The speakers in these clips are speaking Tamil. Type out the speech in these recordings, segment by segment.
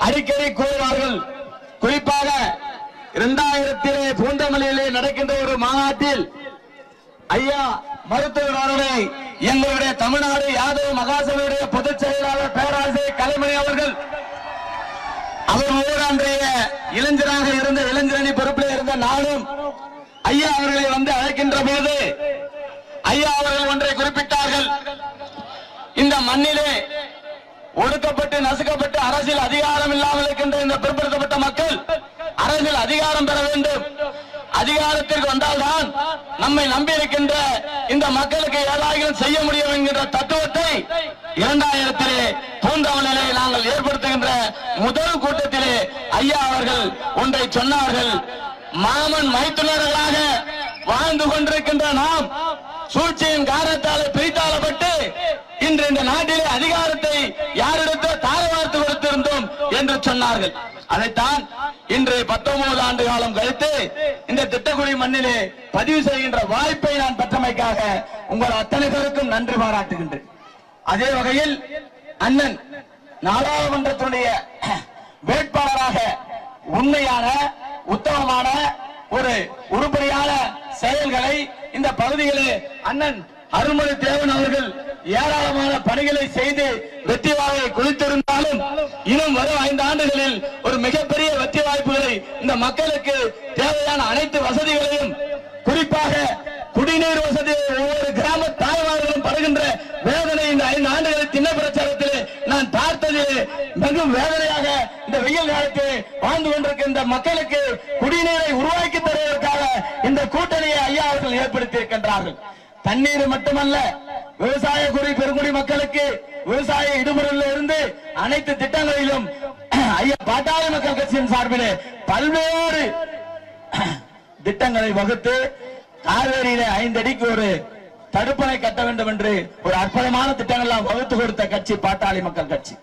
அடிக்கடி கூறுவார்கள். குறிப்பாக 2000 பூந்தமல்லியிலே நடக்கின்ற ஒரு மாநாட்டில் ஐயா மருத்துவர் அவர்களை எங்களுடைய தமிழ்நாடு யாதவ மகாசபையுடைய பொதுச் செயலாளர் பேராசிரியர் கலைமணி அவர்கள் அவர்களோடு அன்றைய இளைஞராக இருந்த இளைஞரணி பொறுப்பில் இருந்த நானும் ஐயா அவர்களை வந்து அழைக்கின்ற போது ஐயா அவர்கள் ஒன்றை குறிப்பிட்டார்கள். இந்த மண்ணிலே ஒடுக்கப்பட்டு நசுக்கப்பட்டு அரசியல் அதிகாரம் இல்லாமல் இருக்கின்ற இந்த பிற்படுத்தப்பட்ட மக்கள் அரசியல் அதிகாரம் பெற வேண்டும். அதிகாரத்திற்கு வந்தால்தான் நம்மை நம்பி இருக்கின்ற இந்த மக்களுக்கு ஏதாவது செய்ய முடியும் என்கின்ற தத்துவத்தை 2000 பூந்தமல்லியிலே நாங்கள் ஏற்படுத்துகின்ற முதல் கூட்டத்திலே ஐயா அவர்கள் ஒன்றை சொன்னார்கள். மாமன் மைத்துனர்களாக வாழ்ந்து கொண்டிருக்கின்ற நாம் சூழ்ச்சியின் காரணத்தால் பிரித்தாளப்பட்டு இன்று இந்த நாட்டிலே அதிகாரத்தை யாரிடத்தோ தாரவார்த்து கொடுத்திருந்தோம் என்று சொன்னார்கள். அதைத்தான் இன்று 19 ஆண்டு காலம் கழித்து இந்த திட்டக்குடி மண்ணிலே பதிவு செய்கின்ற வாய்ப்பை நான் பெற்றமைக்காக உங்கள் அத்தனை பேருக்கும் நன்றி பாராட்டுகின்றேன். அதே வகையில் அண்ணன் நாடாளுமன்றத்தினுடைய வேட்பாளராக உண்மையான உத்தமமான ஒரு உருப்படியான செயல்களை இந்த பகுதியிலே அண்ணன் அருள்மொழி தேவன் அவர்கள் ஏராளமான பணிகளை செய்து வெற்றி வாகை குளித்திருந்தாலும் இன்னும் வரும் 5 ஆண்டுகளில் ஒரு மிகப்பெரிய வெற்றி வாய்ப்புகளை இந்த மக்களுக்கு தேவையான அனைத்து வசதிகளையும் குறிப்பாக குடிநீர் வசதி ஒவ்வொரு கிராம தாய்மார்களும் படுகின்ற வேதனை இந்த 5 ஆண்டுகளில் திண்ணை பிரச்சாரத்தில் நான் பார்த்தது மிகவும் வேதனையாக இந்த வெயில் காலத்தில் வாழ்ந்து கொண்டிருக்கின்ற மக்களுக்கு குடிநீரை உருவாக்கி தருவதற்காக இந்த கூட்டணியை ஐயா அவர்கள் ஏற்படுத்தி இருக்கின்றார்கள். தண்ணீர் மட்டுமல்ல, விவசாய பெருங்குடி மக்களுக்கு விவசாய இடுமுறையில் இருந்து அனைத்து திட்டங்களிலும் ஐயா பாட்டாளி மக்கள் கட்சியின் சார்பிலே பல்வேறு திட்டங்களை வகுத்து காவேரியில 5 அடிக்கு ஒரு தடுப்பணை கட்ட வேண்டும் என்று ஒரு அற்புதமான திட்டங்கள் வகுத்து கொடுத்த கட்சி பாட்டாளி மக்கள் கட்சி.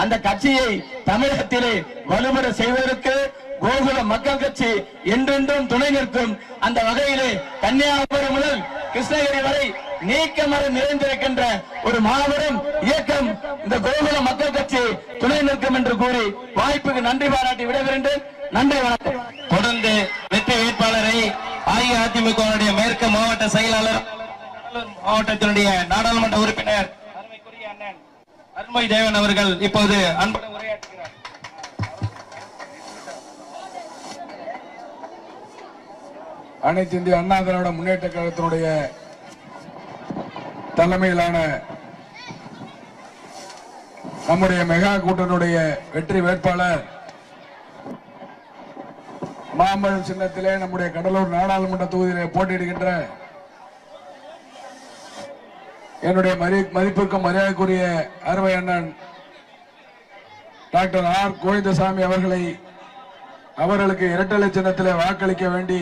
அந்த கட்சியை தமிழகத்திலே வலுப்பெற செய்வதற்கு கோகுல மக்கள் கட்சி என்றென்றும் துணை நிற்கும். அந்த வகையிலே கன்னியாகுமரி முதல் கிருஷ்ணகிரி வரை நீக்கமர நிறைந்திருக்கின்ற ஒரு மாபெரும் இயக்கம் இந்த கோகுல மக்கள் கட்சி துணை நிற்கும் என்று கூறி வாய்ப்புக்கு நன்றி பாராட்டி விடைபெறுகின்றேன். நன்றி, வணக்கம். தொடர்ந்து வெற்றி வேட்பாளரை அஇஅதிமுக மேற்கு மாவட்ட செயலாளர் மாவட்டத்தினுடைய நாடாளுமன்ற உறுப்பினர் அண்ணன் அருள்மொழி தேவன் அவர்கள் இப்போது அன்புடன் உரையாற்றுகிறார். அனைத்து இந்திய அண்ணா திராவிட முன்னேற்ற கழகத்தினுடைய தலைமையிலான நம்முடைய மெகா கூட்டணியுடைய வெற்றி வேட்பாளர் மாம்பழம் சின்னத்திலே நம்முடைய கடலூர் நாடாளுமன்ற தொகுதியிலே போட்டியிடுகின்ற என்னுடைய மதிப்பிற்கும் மரியாதைக்குரிய அருமை அண்ணன் டாக்டர் ஆர் கோவிந்தசாமி அவர்களுக்கு இரட்டலை சின்னத்திலே வாக்களிக்க வேண்டி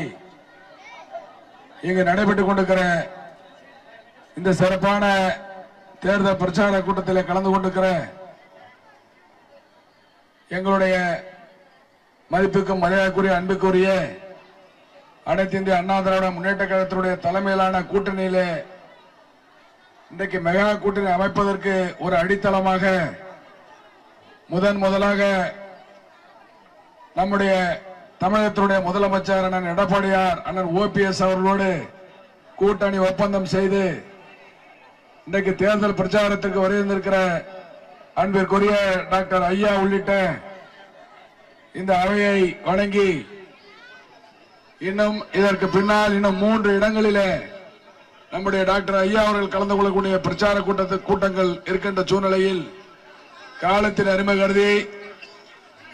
இங்கு நடைபெற்றுக் கொண்டிருக்கிற இந்த சிறப்பான தேர்தல் பிரச்சார கூட்டத்தில் கலந்து கொண்டிருக்கிற எங்களுடைய மதிப்புக்கும் மரியாதைக்குரிய அன்புக்குரிய அனைத்து இந்திய அண்ணா திராவிட முன்னேற்ற கழகத்தினுடைய தலைமையிலான கூட்டணியிலே இன்றைக்கு மெகா கூட்டணி அமைப்பதற்கு ஒரு அடித்தளமாக முதலாக நம்முடைய தமிழகத்தினுடைய முதலமைச்சர் அண்ணன் எடப்பாடியார் அண்ணன் OPS அவர்களோடு கூட்டணி ஒப்பந்தம் செய்து இன்றைக்கு தேர்தல் பிரச்சாரத்திற்கு வருகின்ற அன்பிற்குரிய டாக்டர் ஐயா உள்ளிட்ட இந்த அவையை வழங்கி இன்னும் இதற்கு பின்னால் இன்னும் 3 இடங்களிலே நம்முடைய டாக்டர் ஐயா அவர்கள் கலந்து கொள்ளக்கூடிய பிரச்சார கூட்டங்கள் இருக்கின்ற சூழ்நிலையில் காலத்தின் அருமை கருதி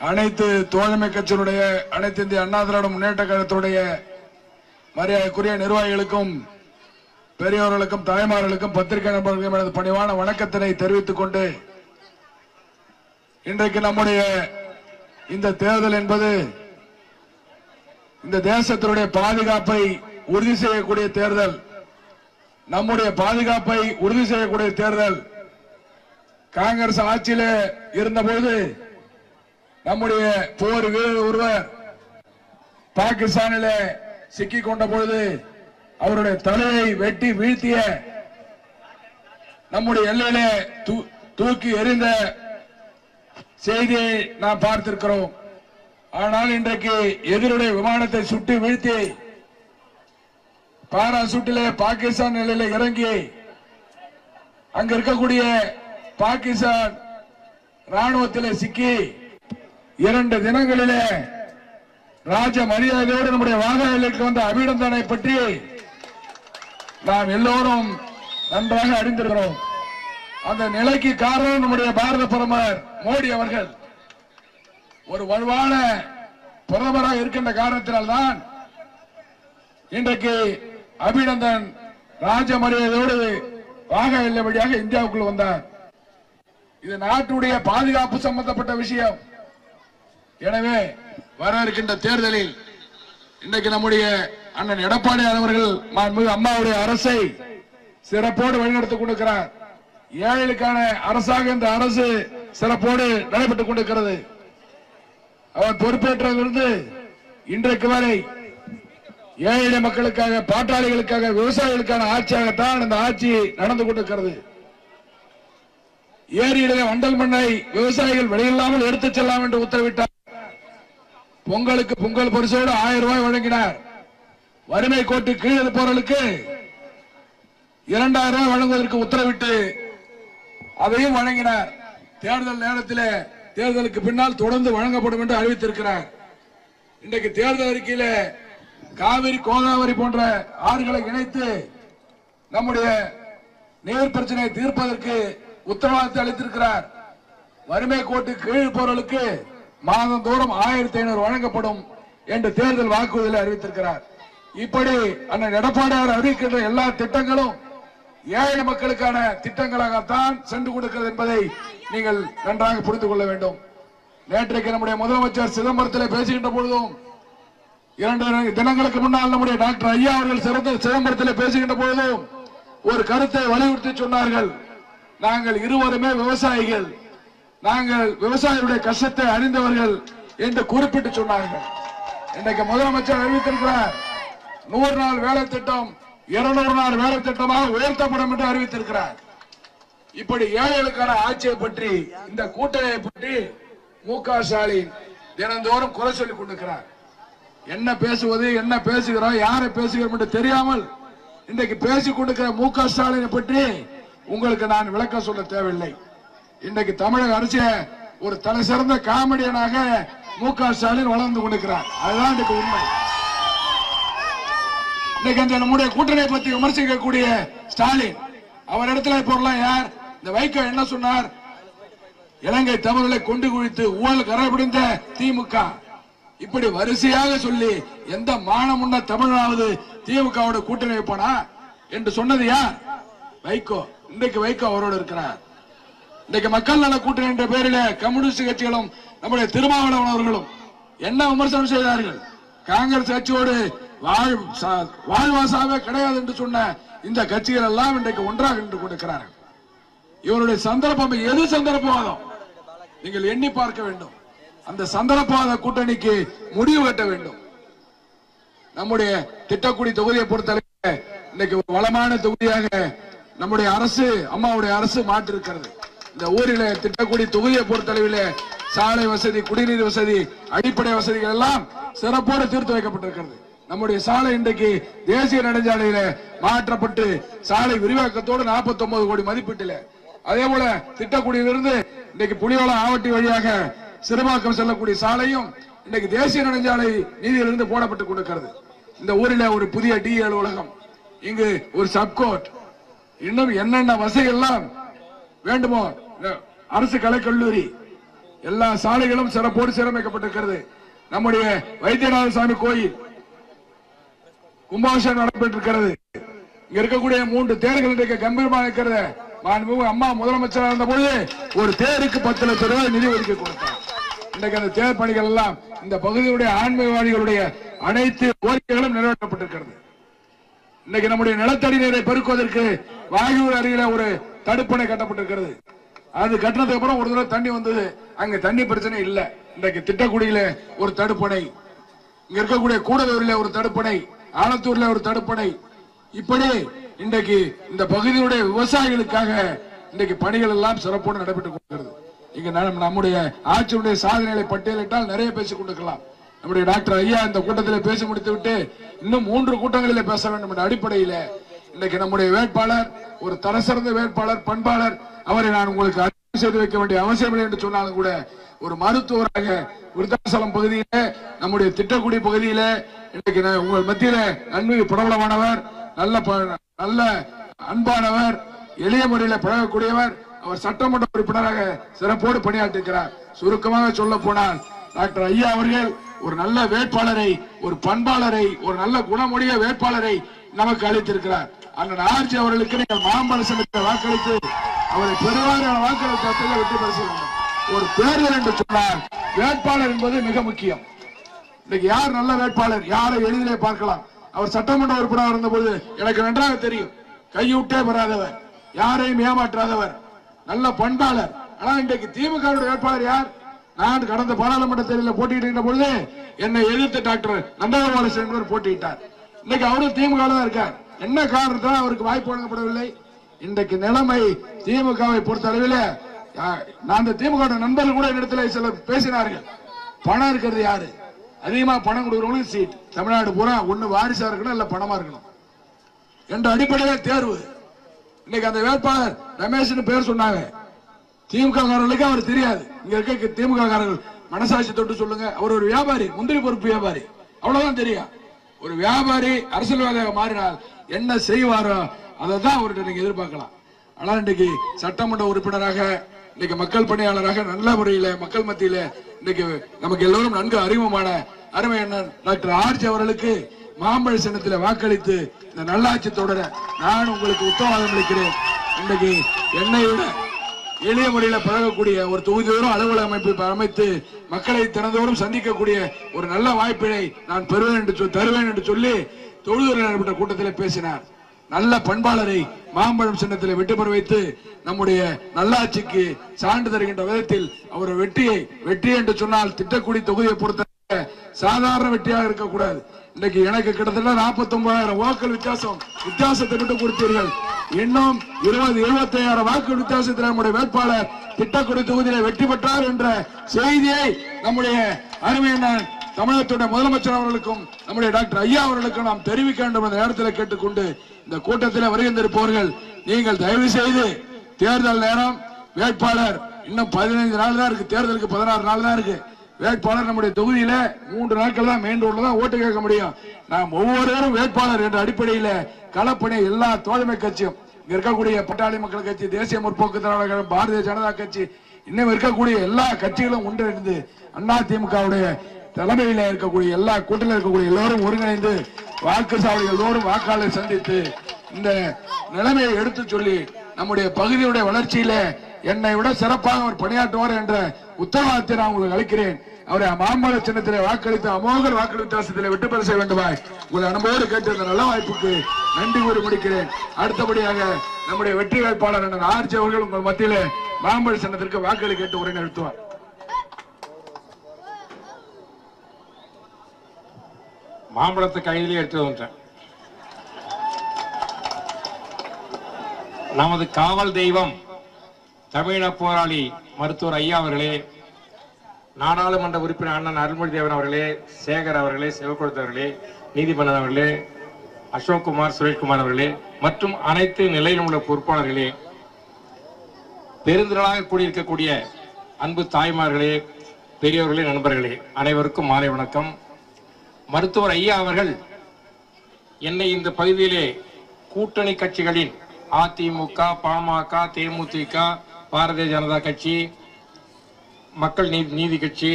அனைத்து தோழமை கட்சியினுடைய அனைத்து இந்திய அண்ணா திராவிட முன்னேற்ற கழகத்துடைய மரியாதைக்குரிய நிர்வாகிகளுக்கும் பெரியவர்களுக்கும் தாய்மார்களுக்கும் பத்திரிகை நண்பர்களுக்கும் எனது பணிவான வணக்கத்தினை தெரிவித்துக் கொண்டு இன்றைக்கு நம்முடைய இந்த தேர்தல் என்பது இந்த தேசத்தினுடைய பாதுகாப்பை உறுதி செய்யக்கூடிய தேர்தல், நம்முடைய பாதுகாப்பை உறுதி செய்யக்கூடிய தேர்தல். காங்கிரஸ் ஆட்சியிலே இருந்தபோது நம்முடைய போர் வீரர் ஒருவர் பாகிஸ்தானிலே சிக்கிக் கொண்ட பொழுது அவருடைய தலையை வெட்டி வீழ்த்திய நம்முடைய எல்லையிலே தூக்கி எறிந்த செய்தியை நாம் பார்த்திருக்கிறோம். ஆனால் இன்றைக்கு எதிருடைய விமானத்தை சுட்டு வீழ்த்தி பாராசூட்டிலே பாகிஸ்தான் நிலையில இறங்கி அங்க இருக்கக்கூடிய பாகிஸ்தான் ராணுவத்திலே சிக்கி 2 தினங்களிலே ராஜ மரியாதையோடு நம்முடைய வாகனங்களுக்கு வந்த அபிநந்தனை பற்றி நாம் எல்லோரும் நன்றாக அறிந்திருக்கிறோம். அந்த நிலைக்கு காரணம் நம்முடைய பாரத பிரதமர் மோடி அவர்கள் ஒரு வலுவான பிரதமராக இருக்கின்ற காரணத்தினால்தான் இன்றைக்கு அபிநந்தன் ராஜ மரியாதையோடு வாக எல்லை வழியாக இந்தியாவுக்குள் வந்தார். இது நாட்டுடைய பாதுகாப்பு சம்பந்தப்பட்ட விஷயம். எனவே வர இருக்கின்ற தேர்தலில் இன்றைக்கு நம்முடைய அண்ணன் எடப்பாடியார் அவர்கள் மாண்புமிகு அம்மாவுடைய அரசை சிறப்போடு வழிநடத்திக் கொண்டிருக்கிறார். ஏழைகளுக்கான அரசாக இந்த அரசு சிறப்போடு நடைபெற்றுக் கொண்டிருக்கிறது. அவர் பொறுப்பேற்றதிலிருந்து இன்றைக்கு வரை ஏழை மக்களுக்காக, பாட்டாளிகளுக்காக, விவசாயிகளுக்கான ஆட்சியாகத்தான் இந்த ஆட்சி நடந்து கொண்டிருக்கிறது. ஏரியிலே வண்டல் மண்ணை விவசாயிகள் வெளியில்லாமல் எடுத்துச் செல்லலாம் என்று உத்தரவிட்டார். பொங்கலுக்கு பொங்கல் பரிசோடு 1000 ரூபாய் வழங்கினார். வறுமை கோட்டு கீழே இருப்பவர்களுக்கு 2000 ரூபாய் வழங்குவதற்கு உத்தரவிட்டு அதையும் வழங்கினார். தேர்தல் நேரத்தில் தேர்தலுக்கு பின்னால் தொடர்ந்து வழங்கப்படும் என்று அறிவித்திருக்கிறார். இன்றைக்கு தேர்தல் அறிக்கையில காவிரி, கோதாவரி போன்ற ஆறுகளை இணைத்து நம்முடைய நீர் பிரச்சனையை தீர்ப்பதற்கு உத்தரவாதத்தை அளித்திருக்கிறார். வறுமை கோட்டு கீழ் இருப்பவர்களுக்கு மாதந்தோறும் 1500 வழங்கப்படும் என்று தேர்தல் வாக்குறுதியில் அறிவித்திருக்கிறார். இப்படி அண்ணன் எடப்பாடியார் அறிவிக்கின்ற எல்லா திட்டங்களும் ஏழை மக்களுக்கான திட்டங்களாகத்தான் சென்று கொடுக்கிறது என்பதை நீங்கள் நன்றாக புரிந்து கொள்ள வேண்டும். நேற்றைக்கு நம்முடைய முதலமைச்சர் சிதம்பரத்தில் பேசுகின்ற பொழுதும், 2 தினங்களுக்கு முன்னால் நம்முடைய டாக்டர் ஐயா அவர்கள் சிதம்பரத்தில் பேசுகின்ற பொழுதும் ஒரு கருத்தை வலியுறுத்தி சொன்னார்கள். நாங்கள் இருவருமே விவசாயிகள், நாங்கள் விவசாயிகளுடைய கஷ்டத்தை அறிந்தவர்கள் என்று குறிப்பிட்டு சொன்னார்கள். இன்றைக்கு முதலமைச்சர் அறிவித்திருக்கிறார், 100 நாள் வேலை திட்டம் 200 நாள் வேலை திட்டமாக உயர்த்தப்படும் என்று அறிவித்திருக்கிறார். இப்படி ஏழைகளுக்கான ஆட்சியை பற்றி, இந்த கூட்டணியை பற்றி மு.க. ஸ்டாலின் தினந்தோறும் குறை சொல்லிக் கொண்டிருக்கிறார். என்ன பேசுவது, என்ன பேசுகிறோம், யாரை பேசுகிறோம் என்று தெரியாமல் இன்றைக்கு பேசிக் கொண்டிருக்கிற மு.க. ஸ்டாலினை பற்றி உங்களுக்கு நான் விளக்கம் சொல்ல தேவையில்லை. இன்றைக்கு தமிழக அரசியல ஒரு தலை சிறந்த காமெடியனாக மு.க. ஸ்டாலின் வளர்ந்து கொண்டிருக்கிறார். அதுதான் இன்றைக்கு உண்மை. இன்னைக்கு அந்த நம்முடைய கூட்டணியை பற்றி விமர்சிக்கக்கூடிய ஸ்டாலின் அவர் இடத்துல போறலாம் யார்? இந்த வைகோ என்ன சொன்னார்? இலங்கை தமிழர்களை கொண்டு குவித்து ஊழல் கரைபிடிந்த திமுக, இப்படி வரிசையாக சொல்லி எந்த மானமுன்ன தமிழாவது திமுகவோட கூட்டணி வைப்பானா என்று சொன்னது யார்? வைகோ. இன்றைக்கு வைகோ அவரோடு இருக்கிறார். இன்றைக்கு மக்கள் நல கூட்டணி என்ற பெயரில் கம்யூனிஸ்ட் கட்சிகளும் நம்முடைய திருமாவளவன் அவர்களும் என்ன விமர்சனம் செய்தார்கள்? காங்கிரஸ் கட்சியோடு வாழ்வாசாவே கிடையாது என்று சொன்ன இந்த கட்சிகள் எல்லாம் இன்றைக்கு ஒன்றாக நின்று கொண்டிருக்கிறார்கள். இவருடைய சந்தர்ப்பம் எது சந்தர்ப்பவாதம்? நீங்கள் எண்ணி பார்க்க வேண்டும். அந்த சந்தர்ப்பவாத கூட்டணிக்கு முடிவு கட்ட வேண்டும். நம்முடைய திட்டக்குடி தொகுதியை பொறுத்தளவு இன்னைக்கு வளமான தொகுதியாக நம்முடைய அரசு, அம்மாவுடைய அரசு மாற்றிருக்கிறது. இந்த ஊரில் திட்டக்குடி தொகுதியை பொறுத்தளவில் சாலை வசதி, குடிநீர் வசதி, அடிப்படை வசதிகள் எல்லாம் சிறப்போடு தீர்த்து வைக்கப்பட்டிருக்கிறது. நம்முடைய சாலை இன்றைக்கு தேசிய நெடுஞ்சாலையில மாற்றப்பட்டு சாலை விரிவாக்கத்தோடு 49 கோடி மதிப்பீட்டில், அதே போல திட்டக்குடியிலிருந்து இன்றைக்கு புலிவளம் ஆவட்டி வழியாக சிறுபாக்கம் செல்லக்கூடிய சாலையும் இன்றைக்கு தேசிய நெடுஞ்சாலை நீதியிலிருந்து போடப்பட்டுக் கொண்டிருக்கிறது. இந்த ஊரில் ஒரு புதிய டி அலுவலகம், இங்கு ஒரு சப்கோர்ட், இன்னும் என்னென்ன வசதிகள் எல்லாம் வேண்டுமோ, அரசு கலைக்கல்லூரி, எல்லா சாலைகளும் சிறப்போடு சீரமைக்கப்பட்டிருக்கிறது. நம்முடைய வைத்தியநாத சாமி கோயில் கும்பாபிஷேகம் நடைபெற்றிருக்கிறது. இங்க இருக்கக்கூடிய 3 தேர்கள் இன்றைக்கு கம்பீரமாக இருக்கிறது. அம்மா முதலமைச்சராக இருந்த பொழுது ஒரு தேருக்கு 10 லட்சம் ரூபாய் நிதி ஒதுக்கி கொடுத்தார். இன்றைக்கு அந்த தேர் பணிகள் எல்லாம் இந்த பகுதியுடைய ஆன்மீகவாதிகளுடைய அனைத்து கோரிக்கைகளும் நிறைவேற்றப்பட்டிருக்கிறது. இன்னைக்கு நம்முடைய நிலத்தடி நீரை பெருக்குவதற்கு வாயூர் அருகில ஒரு தடுப்பணை கட்டப்பட்டிருக்கிறது. அது கட்டினதுக்கு அப்புறம் ஒரு தடவை தண்ணி வந்தது, அங்க தண்ணி பிரச்சனை இல்ல. இன்றைக்கு திட்டக்குடியில ஒரு தடுப்பணை, இங்க இருக்கக்கூடிய கூடலூரில் ஒரு தடுப்பணை, ஆலத்தூர்ல ஒரு தடுப்பணை, இப்படி இன்றைக்கு இந்த பகுதியுடைய விவசாயிகளுக்காக இன்றைக்கு பணிகள் எல்லாம் சிறப்போடு நடைபெற்றுக் கொண்டிருக்கிறது. இங்க நம்முடைய ஆட்சியுடைய சாதனைகளை பட்டியலிட்டால் நிறைய பேசிக் கொண்டிருக்கலாம். நம்முடைய டாக்டர் ஐயா இந்த கூட்டத்தில் பேசி முடித்து விட்டு இன்னும் 3 கூட்டங்களில் பேச வேண்டும் என்ற அடிப்படையில் இன்னைக்கு நம்முடைய வேட்பாளர் ஒரு தரசிறந்த வேட்பாளர், பண்பாளர். அவரை நான் உங்களுக்கு அறிமுகம் செய்து வைக்க வேண்டிய அவசியம் இல்லை என்று சொன்னாலும் கூட ஒரு மருத்துவராக விருத்தாசலம் பகுதியிலே, நம்முடைய திட்டக்குடி பகுதியிலே இன்னைக்கு உங்கள் மத்தியில நன்கு பிரபலமானவர், நல்ல அன்பானவர், எளிய முறையில் பழகக்கூடியவர். அவர் சட்டமன்ற உறுப்பினராக சிறப்போடு பணியாற்றிருக்கிறார். சுருக்கமாக சொல்ல போனால் டாக்டர் ஐயா அவர்கள் ஒரு நல்ல வேட்பாளரை, ஒரு பண்பாளரை, ஒரு நல்ல குணமுடைய வேட்பாளரை நமக்கு அளித்திருக்கிறார். அண்ணன் ஆர்ஜி அவர்களுக்கு நீங்கள் மாம்பழ சின்னத்தை வாக்களித்து அவரை பெருவாரியான வாக்களித்து வெற்றி பெற வேண்டும். ஒரு தேர்தல் என்று சொன்னால் வேட்பாளர் என்பது மிக முக்கியம். இன்னைக்கு யார் நல்ல வேட்பாளர், யாரை எளிதிலே பார்க்கலாம். அவர் சட்டமன்ற உறுப்பினர் இருந்தபோது எனக்கு நன்றாக தெரியும். கையூட்டே பெறாதவர், யாரையும் ஏமாற்றாதவர், நல்ல பண்பாளர். ஆனா இன்றைக்கு திமுக வேட்பாளர் யார்? நான் கடந்த பாராளுமன்ற தேர்தலில் போட்டியிட்ட பொழுது என்னை எதிர்த்து டாக்டர் நந்தகோபாலகிருஷ்ணன் என்பவர் போட்டியிட்டார். இன்னைக்கு அவரும் திமுக தான் இருக்கார். என்ன காரணத்தால் அவருக்கு வாய்ப்பு வழங்கப்படவில்லை? இன்றைக்கு நிலைமை திமுகவை பொறுத்த அளவில் நான் திமுக நண்பர்கள் கூட இடத்துல சில பேசினார்கள். பணம் இருக்கிறது யாரு? அதிகமா பணம் கொடுக்கிறவங்களுக்கு சீட். தமிழ்நாடு பூரா ஒண்ணு வாரிசா இருக்கணும், இல்ல பணமா இருக்கணும் என்ற அடிப்படையில் தேர்வு. இன்னைக்கு அந்த வேட்பாளர் ரமேஷ் பேர் சொன்னாங்க. திமுக காரர்களுக்கு அவர் தெரியாது. இங்க இருக்க திமுக காரர்கள் மனசாட்சி தொட்டு சொல்லுங்க, அவர் ஒரு வியாபாரி, முந்திரி பொறுப்பு வியாபாரி, அவ்வளவுதான் தெரியும். ஒரு வியாபாரி அரசியல்வாதியாக மாறினால் என்ன செய்வாரோ அதை தான் அவர்கிட்ட நீங்க எதிர்பார்க்கலாம். ஆனால் இன்றைக்கு சட்டமன்ற உறுப்பினராக, இன்னைக்கு மக்கள் பணியாளராக நல்ல முறையில மக்கள் மத்தியில இன்னைக்கு நமக்கு எல்லோரும் நன்கு அறிமுகமான அருமை அண்ணன் டாக்டர் ஆர்ஜி அவர்களுக்கு மாம்பழ சின்னத்தில் வாக்களித்து இந்த நல்லாட்சி தொடர நான் உங்களுக்கு உத்தரவாதம் அளிக்கிறேன். இன்றைக்கு என்னை விட எளிய முறையில் பழகக்கூடிய ஒரு தொகுதியோரும் அலுவலக அமைப்பு அமைத்து மக்களை தினந்தோறும் சந்திக்கக்கூடிய ஒரு நல்ல வாய்ப்பினை நான் தருவேன் என்று சொல்லி தொழுதூரில் நடைபெற்ற கூட்டத்தில் பேசினார். நல்ல பண்பாளரை மாம்பழம் சின்னத்தில் வெற்றி பெற வைத்து நம்முடைய நல்லாட்சிக்கு சான்று தருகின்ற விதத்தில் அவர் வெற்றி என்று சொன்னால் திட்டக்குடி தொகுதியை பொறுத்த சாதாரண வெற்றியாக இருக்கக்கூடாது. இன்னைக்கு எனக்கு கிட்டத்தட்ட 49,000 வாக்குகள் வித்தியாசத்தை விட்டு கொடுத்தீர்கள். இன்னும் 20-25,000 வாக்கு வித்தியாசத்தில் நம்முடைய வேட்பாளர் திட்டக்குடி தொகுதியில் வெற்றி பெற்றார் என்ற செய்தியை நம்முடைய அருமையான தமிழகத்துடைய முதலமைச்சர் அவர்களுக்கும் நம்முடைய டாக்டர் ஐயா அவர்களுக்கும் நாம் தெரிவிக்க வேண்டும் என்ற நேரத்தில் கேட்டுக்கொண்டு இந்த கூட்டத்தில் வருகின்றிருப்பவர்கள் நீங்கள் தயவு செய்து தேர்தல் நேரம் வேட்பாளர் இன்னும் 15 நாள் தான் இருக்கு, தேர்தலுக்கு 16 நாள் தான் இருக்கு. வேட்பாளர் நம்முடைய தொகுதியில 3 நாட்கள் தான் மெயின் ரோட்ல தான் ஓட்டு கேட்க முடியும். நாம் ஒவ்வொருவரும் வேட்பாளர் என்ற அடிப்படையில களப்பணி எல்லா தோழமை கட்சியும் இங்க இருக்கக்கூடிய பட்டாளி மக்கள் கட்சி, தேசிய முற்போக்கு திராவிட, பாரதிய ஜனதா கட்சி, இன்னும் இருக்கக்கூடிய எல்லா கட்சிகளும் ஒன்றிணைந்து அதிமுகவுடைய தலைமையில இருக்கக்கூடிய எல்லா கூட்டத்தில் இருக்கக்கூடிய எல்லோரும் ஒருங்கிணைந்து வாக்குச்சாவடிகள் தோறும் வாக்காளரை சந்தித்து இந்த நிலைமையை எடுத்து சொல்லி நம்முடைய பகுதியுடைய வளர்ச்சியில என்னை விட சிறப்பாக அவர் பணியாற்றுவார் என்ற உத்தரவாதத்தை நான் உங்களுக்கு அளிக்கிறேன். அவரை மாம்பழ சின்னத்திலே வாக்களித்து அமோக வாக்கு வித்தியாசத்திலே வெற்றி பெற செய்ய வேண்டுமாய் உங்களை அனுபவோடு கேட்டு இந்த நல்ல வாய்ப்புக்கு நன்றி கூறி முடிக்கிறேன். அடுத்தபடியாக நம்முடைய வெற்றி வேட்பாளர் ஆர்ஜி அவர்கள் உங்கள் மத்தியிலே மாம்பழ சின்னத்திற்கு வாக்களி கேட்டு உரை நிறுத்துவார். மாம்பழத்தை கையிலே எடுத்து வந்தேன். நமது காவல் தெய்வம் தமிழ போராளி மருத்துவர் ஐயா அவர்களே, நாடாளுமன்ற உறுப்பினர் அண்ணன் அருள்மொழி தேவன் அவர்களே, சேகர் அவர்களே, சிவகுலத்து அவர்களே, நீதிபதி அவர்களே, அசோக்குமார், சுரேஷ்குமார் அவர்களே மற்றும் அனைத்து நிலையிலும் உள்ள பொறுப்பாளர்களே, பெருந்திரளாக கூடியிருக்கக்கூடிய அன்பு தாய்மார்களே, பெரியவர்களே, நண்பர்களே, அனைவருக்கும் மாலை வணக்கம். மருத்துவர் ஐயா அவர்கள் என்னை இந்த பகுதியிலே கூட்டணி கட்சிகளின் அதிமுக, பாமக, தேமுதிக, பாரதிய ஜனதா கட்சி, மக்கள் நீதி கட்சி,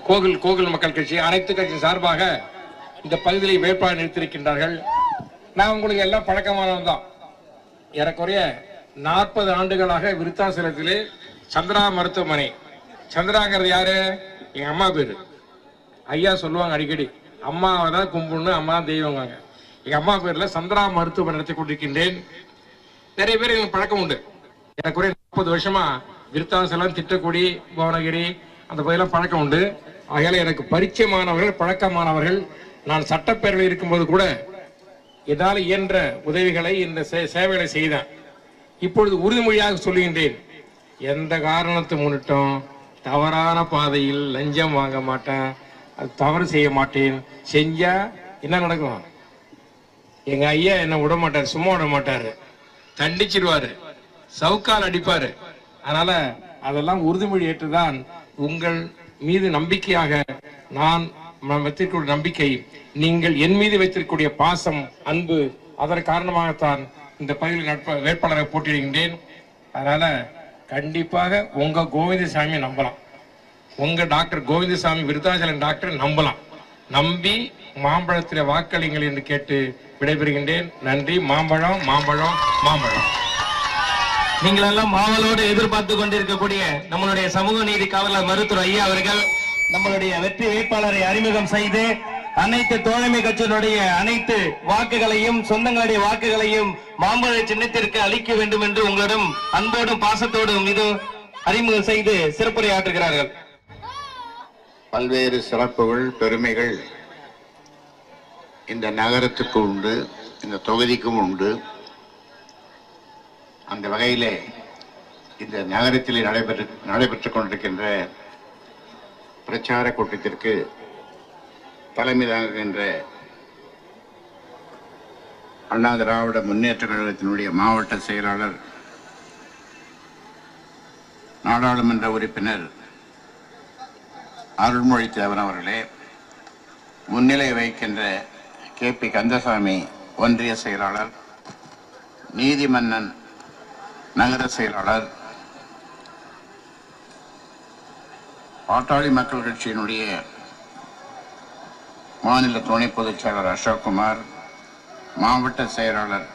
கோகுல் மக்கள் கட்சி, அனைத்து கட்சி சார்பாக இந்த பகுதியில் வேட்பாளர் நிறுத்தியிருக்கின்றார்கள். நான் உங்களுக்கு எல்லாம் பழக்கமானவன் தான். ஏறக்குறைய 40 ஆண்டுகளாக விருத்தாசலத்திலே சந்திரா மருத்துவமனை, சந்திராங்கிறது யாரு? எங்க அம்மா பேரு. ஐயா சொல்லுவாங்க அடிக்கடி, அம்மாவை தான் கும்பிடணும், அம்மா தான் தெய்வங்க. எங்க அம்மா பேர்ல சந்திரா மருத்துவமனை நடத்தி கொண்டிருக்கின்றேன். நிறைய பேர் எனக்கு பழக்கம் உண்டு. எனக்கு ஒரு 40 வருஷமா விருத்தாசலம், திட்டக்குடி, புவனகிரி அந்த பகுதியெல்லாம் பழக்கம் உண்டு. ஆகையால எனக்கு பரிச்சயமானவர்கள், பழக்கமானவர்கள். நான் சட்டப்பேரவையில் இருக்கும்போது கூட என்னால் இயன்ற உதவிகளை, இந்த சேவைகளை செய்தேன். இப்பொழுது உறுதிமொழியாக சொல்லுகின்றேன், எந்த காரணத்தை முன்னிட்டும் தவறான பாதையில் லஞ்சம் வாங்க மாட்டேன், அது தவறு செய்ய மாட்டேன். செஞ்சா என்ன நடக்கும்? எங்க ஐயா என்ன விட மாட்டார், சும்மா விட மாட்டாரு, தண்டிச்சிடுவாரு, சவுக்கால் அடிப்பாரு. அதனால அதெல்லாம் உறுதிமொழி ஏற்றுதான் உங்கள் மீது நம்பிக்கையாக நான் வைத்திருக்கூடிய நம்பிக்கை, நீங்கள் என் மீது வைத்திருக்கக்கூடிய பாசம், அன்பு, அதன் காரணமாகத்தான் இந்த பகுதியில் வேட்பாளரை போட்டியிடுகின்றேன். அதனால கண்டிப்பாக உங்க கோவிந்தசாமி நம்பலாம், உங்க டாக்டர் கோவிந்தசாமி விருத்தாச்சலம் டாக்டர் நம்பலாம். நம்பி மாம்பழத்திலே வாக்களிங்கள் என்று கேட்டு விடைபெறுகின்றேன். நன்றி. மாம்பழம் மாம்பழம் மாம்பழம். நீங்கள் எல்லாம் ஆவலோடு எதிர்பார்த்து கொண்டிருக்கக்கூடிய நம்மளுடைய சமூக நீதி காவலர் மருத்துவர் ஐயா அவர்கள் நம்மளுடைய வெற்றி வேட்பாளரை அறிமுகம் செய்து அனைத்து தோழமை கட்சியினுடைய அனைத்து வாக்குகளையும் சொந்தங்களுடைய வாக்குகளையும் மாம்பழ சின்னத்திற்கு அளிக்க வேண்டும் என்று உங்களிடம் அன்போடும் பாசத்தோடும் இது அறிமுகம் செய்து சிறப்புரையாற்றுகிறார்கள். பல்வேறு சிறப்புகள், பெருமைகள் இந்த நகரத்துக்கு உண்டு, இந்த தொகுதிக்கும் உண்டு. அந்த வகையிலே இந்த நகரத்தில் நடைபெற்றுக் கொண்டிருக்கின்ற பிரச்சார கூட்டத்திற்கு தலைமை தாங்குகின்ற அண்ணா திராவிட முன்னேற்ற கழகத்தினுடைய மாவட்ட செயலாளர், நாடாளுமன்ற உறுப்பினர் அருள்மொழி தேவன் அவர்களே, முன்னிலை வகிக்கின்ற KP கந்தசாமி ஒன்றிய செயலாளர், நீதிமன்னன் நகர செயலாளர், பாட்டாளி மக்கள் கட்சியினுடைய மாநில துணை பொதுச் செயலாளர் அசோக்குமார், மாவட்ட செயலாளர்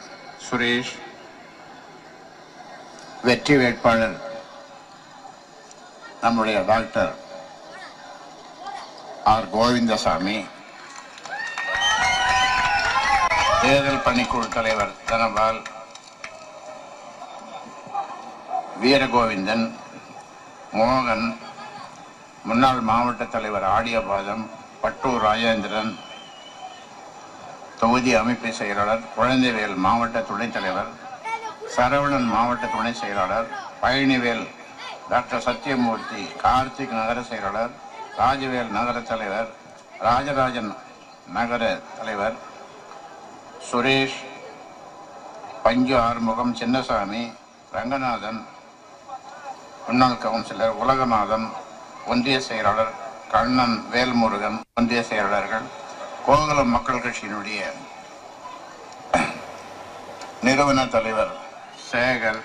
சுரேஷ், வெற்றி வேட்பாளர் நம்முடைய டாக்டர் ஆர் கோவிந்தசாமி, தேர்தல் பணிக்குழு தலைவர் தனபால், வீரகோவிந்தன், மோகன், முன்னாள் மாவட்ட தலைவர் ஆடியபாதம், பட்டூர் ராஜேந்திரன், தொகுதி அமைப்பு செயலாளர் குழந்தைவேல் மாவட்ட துணைத் தலைவர், சரவணன் மாவட்ட துணை செயலாளர், பழனிவேல், டாக்டர் சத்தியமூர்த்தி, கார்த்திக் நகர செயலாளர், ராஜவேல் நகர தலைவர், ராஜராஜன் நகர தலைவர், சுரேஷ், பஞ்சு ஆறுமுகம், சின்னசாமி, ரங்கநாதன், முன்னாள் கவுன்சிலர் உலகநாதன், ஒன்றிய செயலாளர் கண்ணன், வேல்முருகன், ஒன்றிய செயலாளர்கள், கோகுலம் மக்கள் கட்சியினுடைய நிறுவன தலைவர் சேகர்,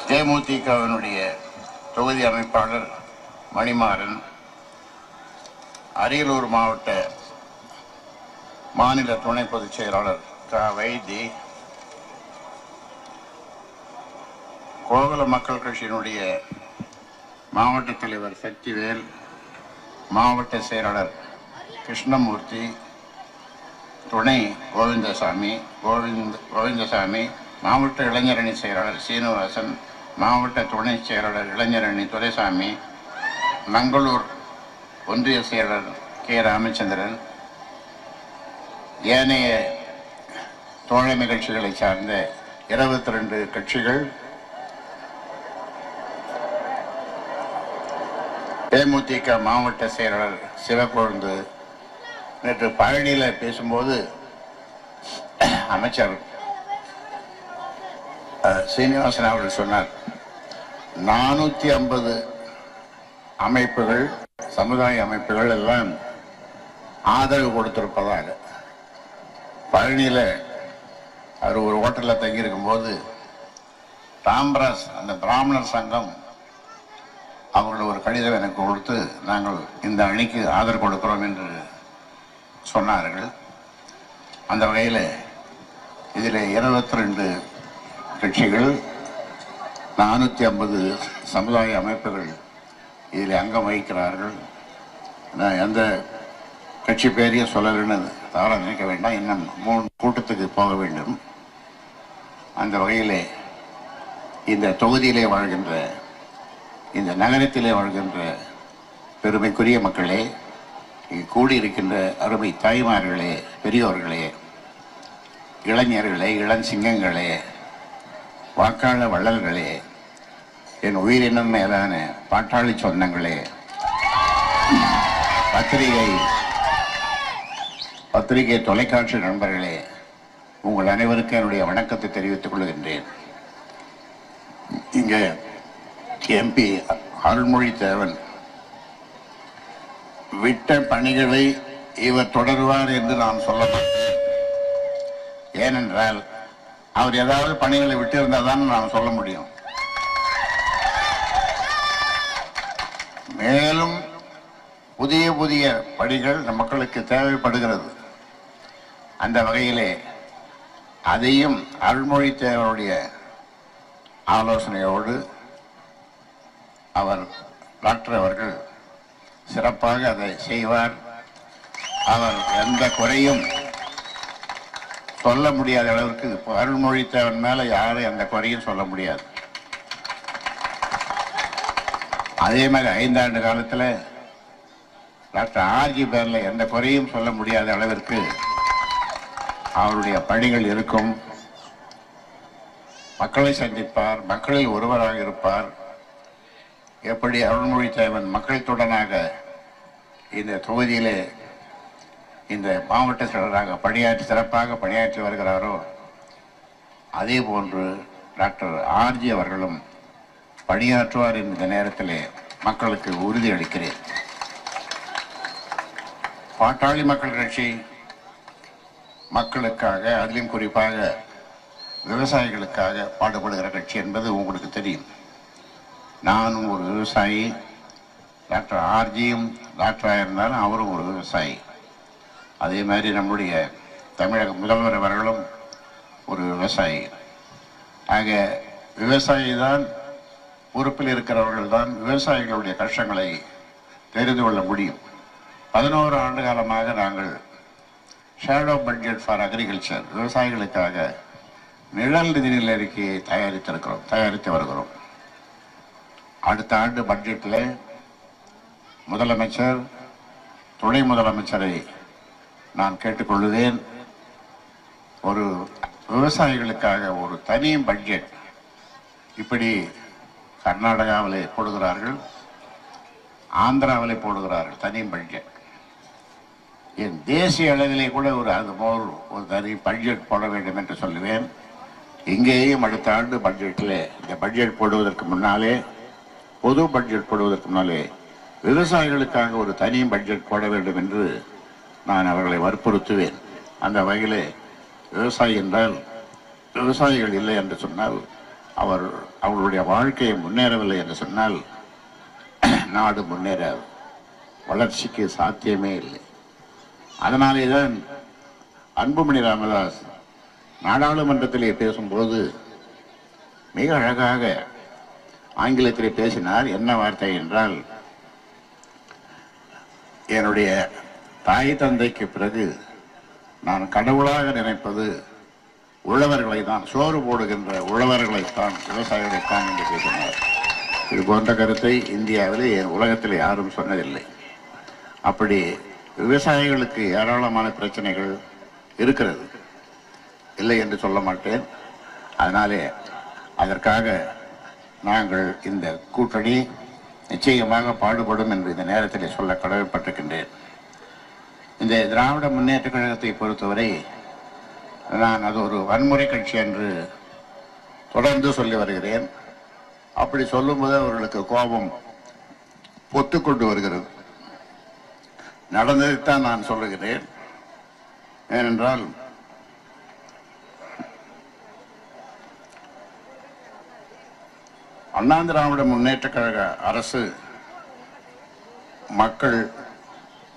தேமுதிகவினுடைய தொகுதி அமைப்பாளர் மணிமாறன், அரியலூர் மாவட்ட மாநில துணை பொதுச் செயலாளர் வைத்தி, கோகுல மக்கள் கட்சியினுடைய மாவட்ட தலைவர் சக்திவேல், மாவட்ட செயலாளர் கிருஷ்ணமூர்த்தி, துணை கோவிந்தசாமி, மாவட்ட இளைஞரணி செயலாளர் சீனிவாசன், மாவட்ட துணை செயலாளர் இளைஞரணி துரைசாமி, மங்களூர் ஒன்றிய செயலாளர் K. ராமச்சந்திரன், ஏனைய தோழமை கட்சிகளை சார்ந்த 22 கட்சிகள், தேமுதிக மாவட்ட செயலாளர் சிவக்கொழுந்து. நேற்று பழனியில் பேசும்போது அமைச்சர் சீனிவாசன் அவர்கள் சொன்னார், 450 அமைப்புகள், சமுதாய அமைப்புகள் எல்லாம் ஆதரவு கொடுத்திருப்பதாக. பழனியில் அவர் ஒரு ஹோட்டலில் தங்கியிருக்கும் போது ராம்ராஸ், அந்த பிராமணர் சங்கம், அவர்கள் ஒரு கடிதம் எனக்கு கொடுத்து நாங்கள் இந்த அணிக்கு ஆதரவு கொடுக்கிறோம் என்று சொன்னார்கள். அந்த வகையில் இதில் 22 கட்சிகள், 450 சமுதாய அமைப்புகள் இதில் அங்கம் வகிக்கிறார்கள். நான் எந்த கட்சி பேரையும் சொல்லலைன்னு தவறாக நினைக்க வேண்டாம், இன்னும் 3 கூட்டத்துக்கு போக வேண்டும். அந்த வகையிலே இந்த தொகுதியிலே வாழ்கின்ற, இந்த நகரத்திலே வாழ்கின்ற பெருமைக்குரிய மக்களே, கூடியிருக்கின்ற அருமை தாய்மார்களே, பெரியோர்களே, இளைஞர்களே, இளஞ்சிங்கங்களே, வாக்காள வள்ளல்களே, என் உயிரினும் மேலான பாட்டாளி சொந்தங்களே, பத்திரிகை தொலைக்காட்சி நண்பர்களே, உங்கள் அனைவருக்கும் என்னுடைய வணக்கத்தை தெரிவித்துக் கொள்கின்றேன். இங்கே எம்பி அருள்மொழித்தேவன் விட்ட பணிகளை இவர் தொடருவார் என்று நான் சொல்ல மாட்டேன். ஏனென்றால் அவர் ஏதாவது பணிகளை விட்டு இருந்தால் தான் நான் சொல்ல முடியும். மேலும் புதிய புதிய பணிகள் மக்களுக்கு தேவைப்படுகிறது. அந்த வகையிலே அதையும் அருள்மொழித்தேவனுடைய ஆலோசனையோடு டாக்டர் அவர்கள் சிறப்பாக அதை செய்வார். அவர் எந்த குறையும் சொல்ல முடியாத அளவிற்கு அருள்மொழித்தேவன் மேல யாரும் எந்த குறையும் சொல்ல முடியாது. அதே மாதிரி 5 ஆண்டு காலத்தில் டாக்டர் ஆர்ஜி பேர்ல எந்த குறையும் சொல்ல முடியாத அளவிற்கு அவருடைய பணிகள் இருக்கும். மக்களை சந்திப்பார், மக்களில் ஒருவராக இருப்பார். எப்படி அருள்மொழித்தேவன் மக்கள் தொடனாக இந்த தொகுதியிலே இந்த மாவட்ட செயலராக சிறப்பாக பணியாற்றி வருகிறாரோ, அதே போன்று டாக்டர் ஆர்ஜி அவர்களும் பணியாற்றுவார் என்ற நேரத்திலே மக்களுக்கு உறுதி அளிக்கிறேன். பாட்டாளி மக்கள் கட்சி மக்களுக்காக, அதிலும் குறிப்பாக விவசாயிகளுக்காக பாடுபடுகிற கட்சி என்பது உங்களுக்கு தெரியும். நானும் ஒரு விவசாயி, டாக்டர் ஆர்ஜியும் டாக்டராக இருந்தாலும் அவரும் ஒரு விவசாயி. அதே மாதிரி நம்முடைய தமிழக முதல்வர் அவர்களும் ஒரு விவசாயி. ஆக விவசாயி தான், பொறுப்பில் இருக்கிறவர்கள் தான் விவசாயிகளுடைய கஷ்டங்களை தெரிந்து கொள்ள முடியும். 11 ஆண்டு காலமாக நாங்கள் ஷேடோ பட்ஜெட் ஃபார் அக்ரிகல்ச்சர், விவசாயிகளுக்காக நிழல் நிதி அறிக்கையை தயாரித்து வருகிறோம். அடுத்த ஆண்டு பட்ஜெட்டில் முதலமைச்சர், துணை முதலமைச்சரை நான் கேட்டுக்கொள்ளுவேன், ஒரு விவசாயிகளுக்காக ஒரு தனி பட்ஜெட். இப்படி கர்நாடகாவிலே போடுகிறார்கள், ஆந்திராவிலே போடுகிறார்கள் தனி பட்ஜெட். என் தேசிய அளவிலே கூட ஒரு தனி பட்ஜெட் போட வேண்டும் என்று சொல்லுவேன். இங்கேயும் அடுத்த ஆண்டு பட்ஜெட்டில் இந்த பட்ஜெட் போடுவதற்கு முன்னாலே, பொது பட்ஜெட் போடுவதற்கு முன்னாலே விவசாயிகளுக்காக ஒரு தனி பட்ஜெட் போட வேண்டும் என்று நான் அவர்களை வற்புறுத்துவேன். அந்த வகையிலே விவசாயி என்றால், விவசாயிகள் இல்லை என்று சொன்னால், அவர்களுடைய வாழ்க்கையை முன்னேறவில்லை என்று சொன்னால் நாடு முன்னேறாது, வளர்ச்சிக்கு சாத்தியமே இல்லை. அதனாலே தான் அன்புமணி ராமதாஸ் நாடாளுமன்றத்திலே பேசும்போது மிக அழகாக ஆங்கிலத்திலே பேசினார். என்ன வார்த்தை என்றால், என்னுடைய தாய் தந்தைக்கு பிறகு நான் கடவுளாக நினைப்பது உழவர்களை தான், சோறு போடுகின்ற உழவர்களைத்தான், விவசாயிகளைத்தான் என்று பேசினார். இது போன்ற கருத்தை இந்தியாவிலே, உலகத்தில் யாரும் சொன்னதில்லை. அப்படி விவசாயிகளுக்கு ஏராளமான பிரச்சனைகள் இருக்கிறது, இல்லை என்று சொல்ல மாட்டேன். அதனாலே அதற்காக நாங்கள் இந்த கூட்டணி நிச்சயமாக பாடுபடும் என்று இந்த நேரத்தில் சொல்ல கடமைப்பட்டிருக்கின்றேன். இந்த திராவிட முன்னேற்ற கழகத்தை பொறுத்தவரை நான் அது ஒரு வன்முறை கட்சி என்று தொடர்ந்து சொல்லி வருகிறேன். அப்படி சொல்லும்போது அவர்களுக்கு கோபம் பொத்துக்கொண்டு வருகிறது. நடந்ததைத்தான் நான் சொல்லுகிறேன். ஏனென்றால் அண்ணா திராவிட முன்னேற்ற கழக அரசு மக்கள்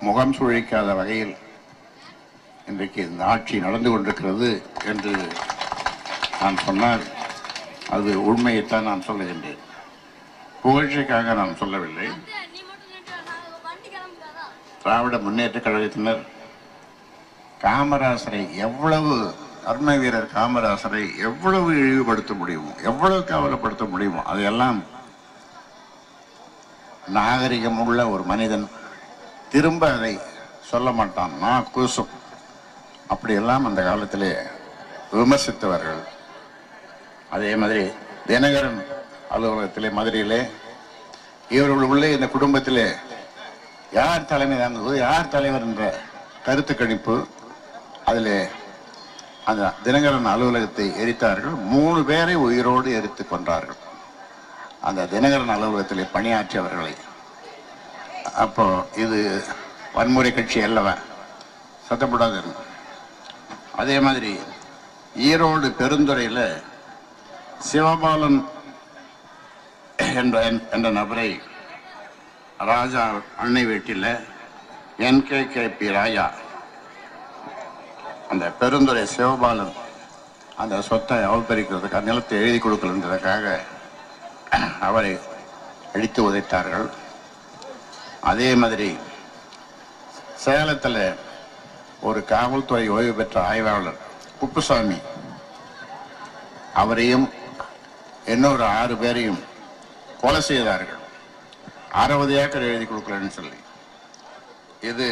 முகம் சுழிக்காத வகையில் இன்றைக்கு இந்த ஆட்சி நடந்து கொண்டிருக்கிறது என்று நான் சொன்னால் அது உண்மையைத்தான் நான் சொல்லுகின்றேன். புகழ்ச்சிக்காக நான் சொல்லவில்லை. திராவிட முன்னேற்ற கழகத்தினர் காமராசரை எவ்வளவு, அருமை வீரர் காமராசரை எவ்வளவு இழிவுபடுத்த முடியுமோ, எவ்வளவு கவலைப்படுத்த முடியுமோ, அதையெல்லாம் நாகரிகம் உள்ள ஒரு மனிதன் திரும்ப அதை சொல்ல மாட்டான், நான் கூசும். அப்படியெல்லாம் அந்த காலத்திலே விமர்சித்தவர்கள். அதே மாதிரி தினகரன் அலுவலகத்திலே மதுரையிலே இவர்கள் உள்ளே இந்த குடும்பத்திலே யார் தலைமை தாங்குவது, யார் தலைவர் என்ற கருத்து கணிப்பு. அதிலே அந்த தினகரன் அலுவலகத்தை எரித்தார்கள். 3 பேரை உயிரோடு எரித்துக் கொண்டார்கள் அந்த தினகரன் அலுவலகத்திலே பணியாற்றியவர்களை. அப்போ இது வன்முறை கட்சி அல்லவா, சத்தப்படாது. அதே மாதிரி ஈரோடு பெருந்துறையில சிவபாலன் என்ற நபரை ராஜா அன்னை வீட்டில் NKKP ராஜா அந்த பெருந்துறை சிவபாலன் அந்த சொத்தை அவபரிக்கிறதுக்காக நிலத்தை எழுதி கொடுக்கலன்றதுக்காக அவரை அடித்து உதைத்தார்கள். அதே மாதிரி சேலத்தில் ஒரு காவல்துறை ஓய்வு பெற்ற ஆய்வாளர் குப்புசாமி, அவரையும் இன்னொரு 6 பேரையும் கொலை செய்தார்கள். 60 ஏக்கர் எழுதி கொடுக்கலன்னு சொல்லி. இது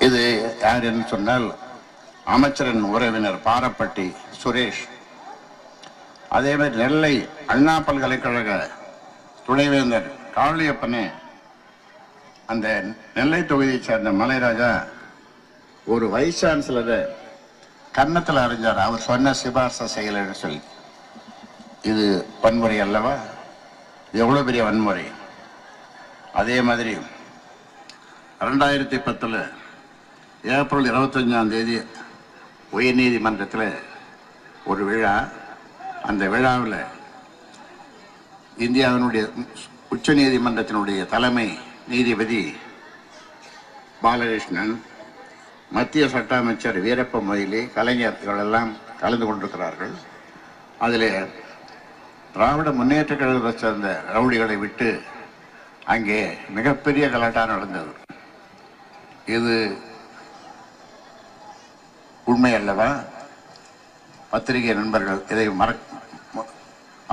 இது யார் என்று சொன்னால் அமைச்சரின் உறவினர் பாரப்பட்டி சுரேஷ். அதே மாதிரி நெல்லை அண்ணா பல்கலைக்கழக துணைவேந்தர் காளியப்பனே அந்த நெல்லை தொகுதியை சேர்ந்த மலைராஜா ஒரு வைஸ் சான்சலரை கன்னத்தில் அறிஞ்சார். அவர் சொன்ன சிபார்சை செய்யலன்னு சொல்லி. இது வன்முறை அல்லவா? எவ்வளவு பெரிய வன்முறை! அதே மாதிரி 2010 ஏப்ரல் 25 உயர் நீதிமன்றத்தில் ஒரு விழா. அந்த விழாவில் இந்தியாவினுடைய உச்ச நீதிமன்றத்தினுடைய தலைமை நீதிபதி பாலகிருஷ்ணன், மத்திய சட்ட அமைச்சர் வீரப்ப மொய்லி, கலைஞர்கள் எல்லாம் கலந்து கொண்டிருக்கிறார்கள். அதில் திராவிட முன்னேற்ற கழகத்தை சேர்ந்த ரவுடிகளை விட்டு அங்கே மிகப்பெரிய கலாட்டா நடந்தது. இது உண்மை அல்லவா? பத்திரிகை நண்பர்கள் இதை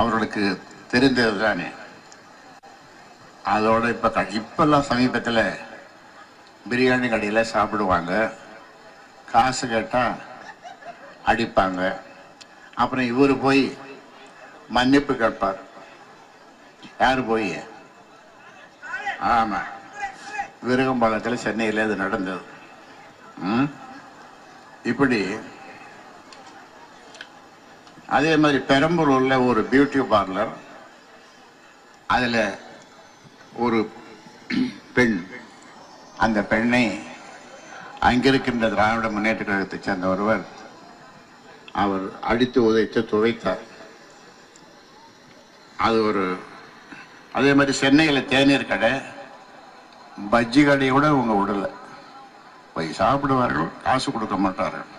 அவர்களுக்கு தெரிந்தது தானே. அதோட இப்பெல்லாம் சமீபத்தில் பிரியாணி கடையில் சாப்பிடுவாங்க, காசு கேட்டால் அடிப்பாங்க. அப்புறம் இவர் போய் மன்னிப்பு கேட்பார். யார் போய்? ஆமாம், விருகம்பாளத்தில் சென்னையில் இது நடந்தது. இப்படி அதே மாதிரி பெரம்பலூர்ல ஒரு பியூட்டி பார்லர், அதில் ஒரு பெண், அந்த பெண்ணை அங்கிருக்கின்ற திராவிட முன்னேற்ற கழகத்தை சேர்ந்த ஒருவர் அவர் அடித்து உதைத்து துவைத்தார். அது ஒரு அதே மாதிரி சென்னையில் தேநீர் கடை, பஜ்ஜி கடையோட உங்க உடலை போய் சாப்பிடுவார்கள், காசு கொடுக்க மாட்டார்கள்.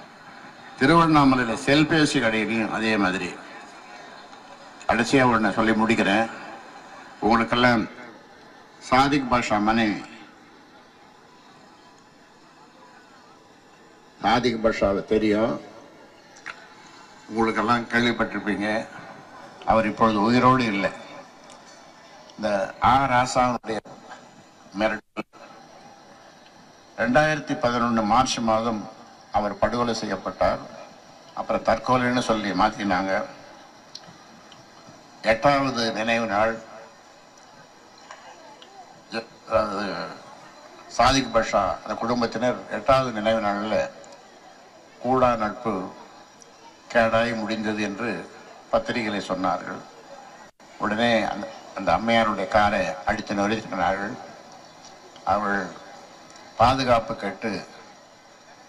திருவண்ணாமலையில் செல்பேசி கடையிலையும் அதே மாதிரி. கடைசியாக ஒன்று சொல்லி முடிக்கிறேன். உங்களுக்கெல்லாம் சாதிக் பாஷா மனைவி சாதிக் பாஷாவை தெரியும், உங்களுக்கெல்லாம் கேள்விப்பட்டிருப்பீங்க. அவர் இப்பொழுது உயிரோடு இல்லை. இந்த ராசாவுடைய மிரட்டல் 2011 மார்ச் மாதம் அவர் படுகொலை செய்யப்பட்டார். அப்புறம் தற்கொலைன்னு சொல்லி மாற்றினாங்க. 8வது நினைவு நாள் சாதிக் பாஷா அந்த குடும்பத்தினர் 8வது நினைவு நாளில் கூடா நட்பு கேடாய் முடிந்தது என்று பத்திரிகைகளை சொன்னார்கள். உடனே அந்த அம்மையாருடைய காரை அடித்து நொறுக்கினார்கள். அவள் பாதுகாப்பு கேட்டு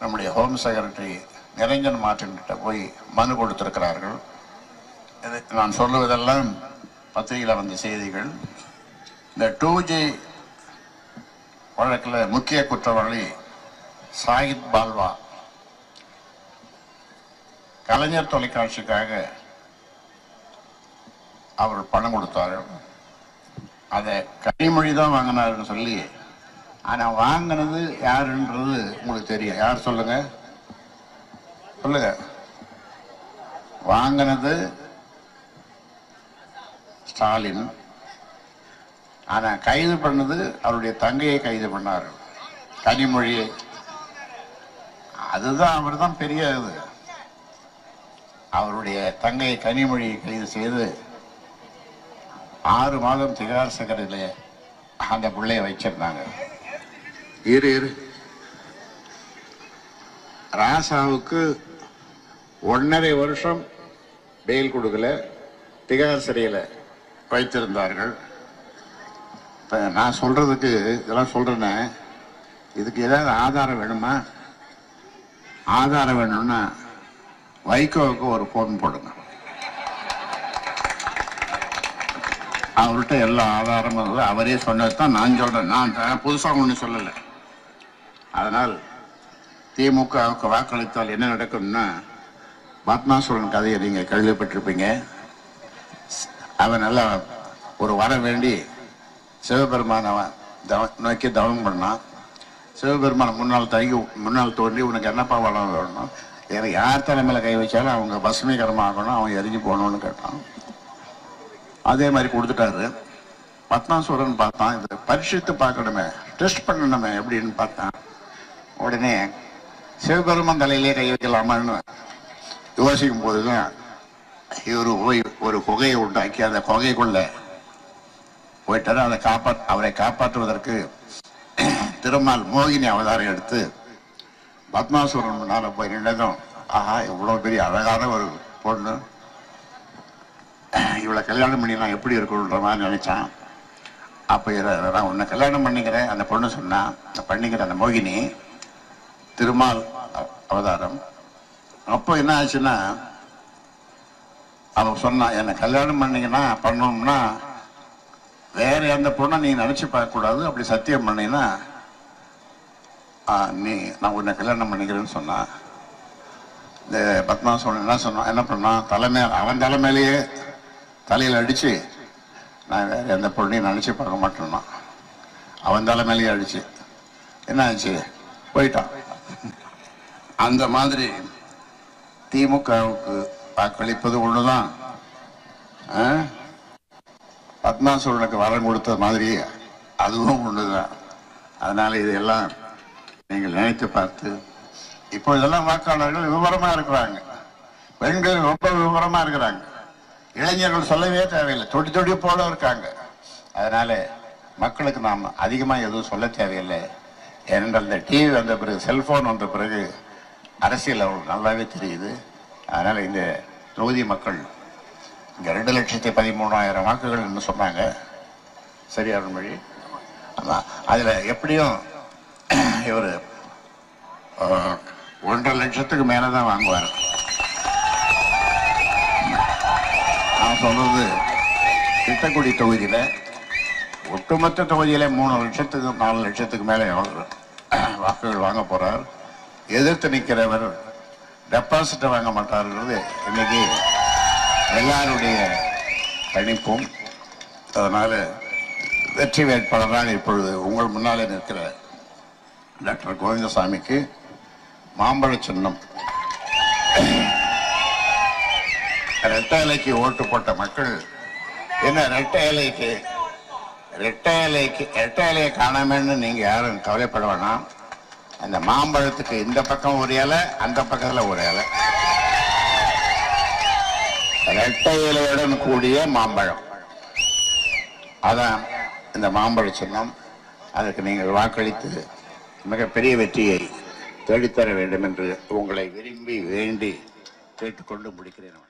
நம்முடைய ஹோம் செக்ரட்டரி நிரஞ்சன் மார்டின்கிட்ட போய் மனு கொடுத்திருக்கிறார்கள். நான் சொல்லுவதெல்லாம் பத்திரிகையில் வந்த செய்திகள். இந்த 2G வழக்கில் முக்கிய குற்றவாளி சாகித் பால்வா கலைஞர் தொலைக்காட்சிக்காக அவர் பணம் கொடுத்தார்கள். அதை கனிமொழி தான் வாங்கினாருன்னு சொல்லி, ஆனால் வாங்கினது யாருன்றது உங்களுக்கு தெரியும். யார் சொல்லுங்க சொல்லுங்க. வாங்கினது ஸ்டாலின், ஆனால் கைது பண்ணது அவருடைய தங்கையை கைது பண்ணார்கள். கனிமொழி, அதுதான் அவர் தான் பெரிய இது. அவருடைய தங்கை கனிமொழியை கைது செய்து 6 மாதம் திகார் சிறையிலே அந்த பிள்ளைய வச்சிருந்தாங்க. இரு ராசாவுக்கு 1.5 வருஷம் பெயில் கொடுக்கல, திகார் சிறையில் வைத்திருந்தார்கள். நான் சொல்றதுக்கு இதெல்லாம் சொல்றேன்னு, இதுக்கு ஏதாவது ஆதாரம் வேணுமா? ஆதாரம் வேணும்னா வைகோவுக்கு ஒரு போன் போடுங்க. அவர்கிட்ட எல்லா ஆதாரமும் அவரே சொன்னதுதான் நான் சொல்றேன். நான் புதுசாக ஒன்றும் சொல்லலை. அதனால் திமுகவுக்கு வாக்களித்தால் என்ன நடக்கும்னா, பத்மாசுரன் கதையை நீங்க கேள்விப்பட்டிருப்பீங்க. அவன் நல்லா ஒரு வர வேண்டி சிவபெருமான நோக்கி தவம் பண்ணான். சிவபெருமான முன்னால் தோன்றி உனக்கு என்னப்பா வளம் வேணும், எனக்கு யார் தலைமையில கை வச்சாலும் அவங்க பசுமீகரமாக ஆகணும், அவன் எரிஞ்சு போகணும்னு கேட்டான். அதே மாதிரி கொடுத்துட்டாரு. பத்மாசுரன் பார்த்தான், இதை பரிசுத்து பார்க்கணுமே, டெஸ்ட் பண்ணணுமே எப்படின்னு பார்த்தான். உடனே சிவபெருமான் தலையிலே கை வைக்கலாமான்னு யோசிக்கும் போதுதான் இவரு போய் ஒரு குகையை உண்டாக்கி அந்த குகைக்குள்ள போயிட்டாரு. அவரை காப்பாற்றுவதற்கு திருமால் மோகினி அவதாரம் எடுத்து பத்மாசுரன் முன்னால போய் நின்றதும், ஆஹா இவ்வளவு பெரிய அழகான ஒரு பொண்ணு, இவளை கல்யாணம் பண்ணி நான் எப்படி இருக்கணுன்ற மாதிரி நினைச்சான். அப்ப நான் உன்னை கல்யாணம் பண்ணிக்கிறேன் அந்த பொண்ணு சொன்னா, பண்ணிக்கிற அந்த மோகினி திருமால் அவதாரம். அப்போ என்ன ஆச்சுன்னா, அவன் சொன்னான், என்னை கல்யாணம் பண்ணணும்னா வேற எந்த பொண்ணை நீ நினைச்சு பார்க்க கூடாது, அப்படி சத்தியம் பண்ணீங்கன்னா நான் உன்னை கல்யாணம் பண்ணிக்கிறேன்னு சொன்னான். இந்த பத்மாசுரன் என்ன பண்ணான், அவன் தலைமையிலேயே தலையில அடிச்சு, நான் வேற எந்த பொண்ணையும் நினைச்சு பார்க்க மாட்டேன்னா அவன் தலைமையிலேயே அடிச்சு என்ன ஆச்சு, போயிட்டான். அந்த மாதிரி திமுகவுக்கு வாக்களிப்பது ஒண்ணுதான், பத்மாசுரனுக்கு வரம் கொடுத்த மாதிரி அதுவும் ஒண்ணுதான். அதனால இதெல்லாம் நீங்கள் நினைத்து பார்த்து, இப்போ இதெல்லாம் வாக்காளர்கள் விவரமா இருக்கிறாங்க, பெண்கள் ரொம்ப விவரமா இருக்கிறாங்க, இளைஞர்கள் சொல்லவே தேவையில்லை, தொடி போல இருக்காங்க. அதனால மக்களுக்கு நாம் அதிகமா எதுவும் சொல்ல தேவையில்லை. ஏனென்றால் இந்த டிவி வந்த பிறகு, செல்போன் வந்த பிறகு அரசியல் அவங்களுக்கு நல்லாவே தெரியுது. அதனால இந்த தொகுதி மக்கள் இங்க 2,13,000 வாக்குகள் சொன்னாங்க. சரியா மொழி? அதுல எப்படியும் இவர் 1.5 லட்சத்துக்கு மேலதான் வாங்குவார். நான் சொல்றது திட்டக்குடி தொகுதியில, ஒட்டுமொத்த தொகுதியில 3 லட்சத்துக்கு 4 லட்சத்துக்கு மேல வாக்குகள் வாங்க போறார். எதிர்த்து நிற்கிறவர் டெபாசிட் வாங்க மாட்டார்ன்றது இன்னைக்கு எல்லாருடைய கணிப்பும். அதனால வெற்றி வேட்பாளராக இப்பொழுது உங்கள் முன்னாலே நிற்கிற டாக்டர் கோவிந்தசாமிக்கு மாம்பழ சின்னம். இரட்டை இலைக்கு ஓட்டு போட்ட மக்கள் என்ன இரட்டை இலையை காணாமன்னு நீங்க யாரும் கவலைப்பட வேணாம். அந்த மாம்பழத்துக்கு இந்த பக்கம் ஒரு இலை, அந்த பக்கத்துல ஒரு இலை, இரட்டை இலையுடன் கூடிய மாம்பழம், அதான் இந்த மாம்பழ சின்னம். அதற்கு நீங்கள் வாக்களித்து மிகப்பெரிய வெற்றியை தேடித்தர வேண்டும் என்று உங்களை விரும்பி வேண்டி கேட்டுக்கொண்டு முடிக்கிறேன்.